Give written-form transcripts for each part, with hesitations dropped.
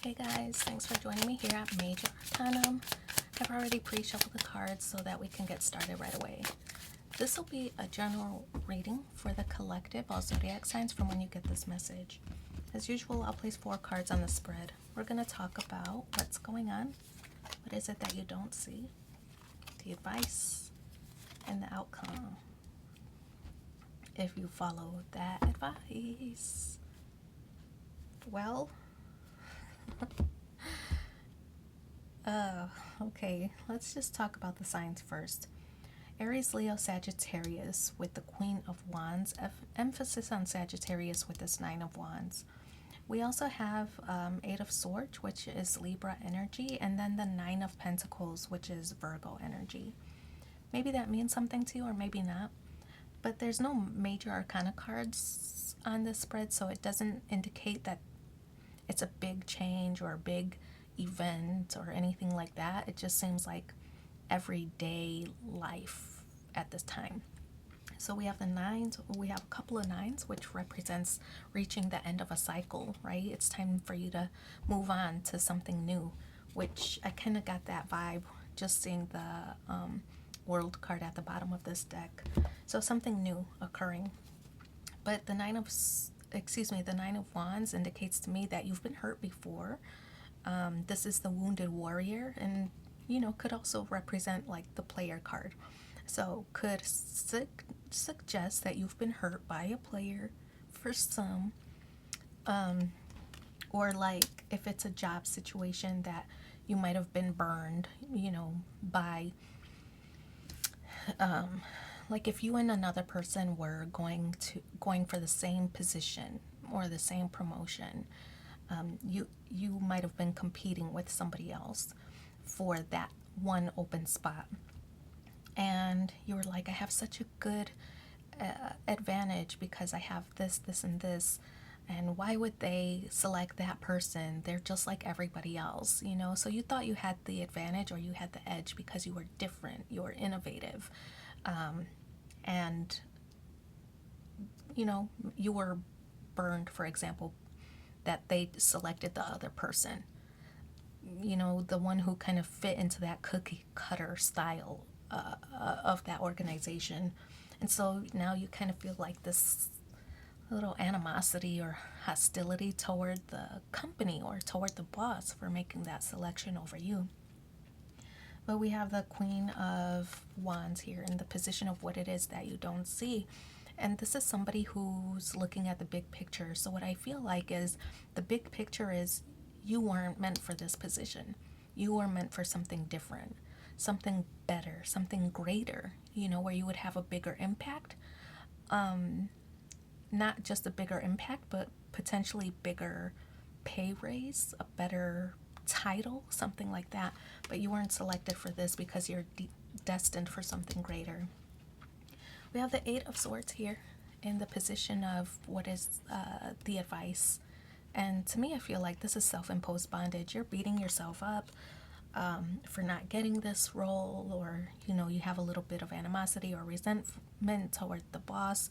Hey guys, thanks for joining me here at Major Arcanum. I've already pre-shuffled the cards so that we can get started right away. This will be a general reading for the collective, all zodiac signs, from when you get this message. As usual, I'll place 4 cards on the spread. We're going to talk about what's going on, what is it that you don't see, the advice, and the outcome. If you follow that advice, well, okay, let's just talk about the signs first. Aries, Leo, Sagittarius with the Queen of Wands. Emphasis on Sagittarius with this Nine of Wands. We also have Eight of Swords, which is Libra energy, and then the Nine of Pentacles, which is Virgo energy. Maybe that means something to you or maybe not, but there's no major arcana cards on this spread, so it doesn't indicate that it's a big change or a big event or anything like that. It just seems like everyday life at this time. So we have the nines, we have a couple of nines, which represents reaching the end of a cycle, right? It's time for you to move on to something new, which I kind of got that vibe just seeing the world card at the bottom of this deck. So something new occurring. But the Nine of Wands indicates to me that you've been hurt before. This is the wounded warrior, and could also represent like the player card. So could suggest that you've been hurt by a player for some, or like if it's a job situation that you might have been burned, by like if you and another person were going for the same position or the same promotion, you might have been competing with somebody else for that one open spot, and you were like, I have such a good advantage because I have this, and this, and why would they select that person? They're just like everybody else, so you thought you had the advantage or you had the edge because you were different, you were innovative, and you were burned, for example, that they selected the other person, the one who kind of fit into that cookie cutter style of that organization. And so now you kind of feel like this little animosity or hostility toward the company or toward the boss for making that selection over you. But we have the Queen of Wands here in the position of what it is that you don't see. And this is somebody who's looking at the big picture. So what I feel like is the big picture is you weren't meant for this position. You were meant for something different, something better, something greater, where you would have a bigger impact. Not just a bigger impact, but potentially bigger pay raise, a better title, something like that. But you weren't selected for this because you're destined for something greater. We have the Eight of Swords here in the position of what is the advice. And to me, I feel like this is self-imposed bondage. You're beating yourself up for not getting this role, or, you have a little bit of animosity or resentment toward the boss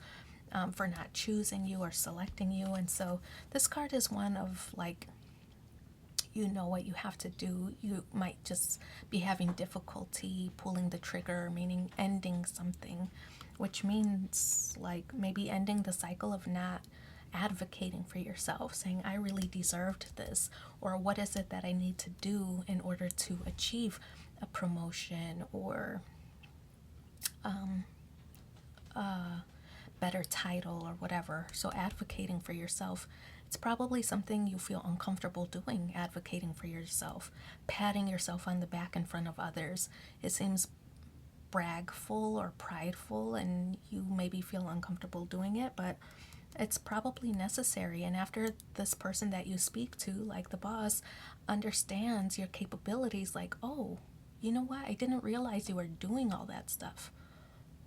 for not choosing you or selecting you. And so this card is one of like, you know what you have to do. You might just be having difficulty pulling the trigger, meaning ending something, which means like maybe ending the cycle of not advocating for yourself, saying, I really deserved this, or what is it that I need to do in order to achieve a promotion or a better title or whatever. So advocating for yourself, it's probably something you feel uncomfortable doing, advocating for yourself, patting yourself on the back in front of others. It seems bragful or prideful, and you maybe feel uncomfortable doing it, but it's probably necessary. And after this person that you speak to, like the boss, understands your capabilities, like, oh, you know what? I didn't realize you were doing all that stuff.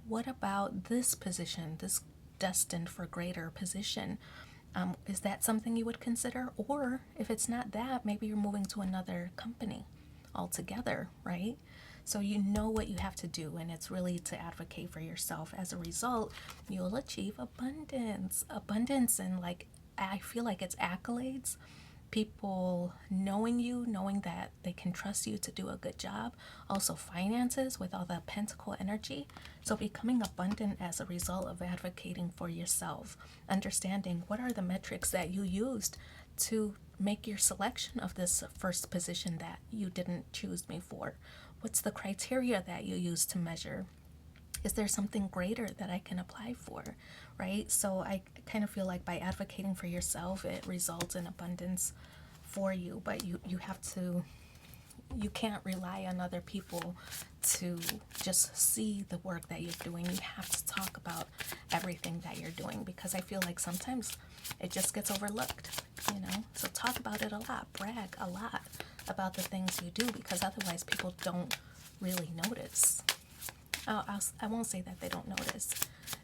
What about this position, this destined for greater position? Is that something you would consider? Or if it's not that, maybe you're moving to another company altogether, right? So you know what you have to do, and it's really to advocate for yourself. As a result, you'll achieve abundance. And like, I feel like it's accolades people knowing you, knowing that they can trust you to do a good job. Also, finances with all the pentacle energy. So, becoming abundant as a result of advocating for yourself, understanding what are the metrics that you used to make your selection of this first position that you didn't choose me for. What's the criteria that you use to measure? Is there something greater that I can apply for, right? So I kind of feel like by advocating for yourself, it results in abundance for you, but you have to, you can't rely on other people to just see the work that you're doing. You have to talk about everything that you're doing, because I feel like sometimes it just gets overlooked, you know? So talk about it a lot, brag a lot about the things you do, because otherwise people don't really notice. I won't say that they don't notice.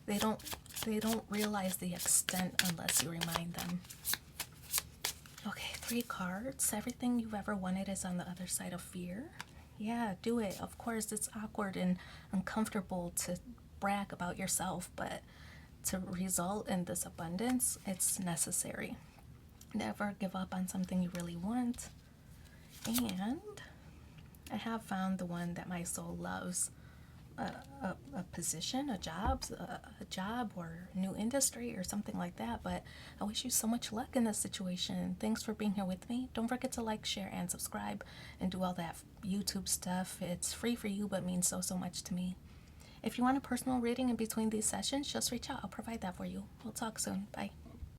They don't realize the extent unless you remind them. Okay, 3 cards. Everything you've ever wanted is on the other side of fear. Yeah, do it. Of course, it's awkward and uncomfortable to brag about yourself, but to result in this abundance, it's necessary. Never give up on something you really want. And I have found the one that my soul loves. A position, a job or new industry or something like that. But I wish you so much luck in this situation. Thanks for being here with me. Don't forget to like, share, and subscribe, and do all that YouTube stuff. It's free for you, but means so much to me. If you want a personal reading in between these sessions, just reach out. I'll provide that for you. We'll talk soon. Bye.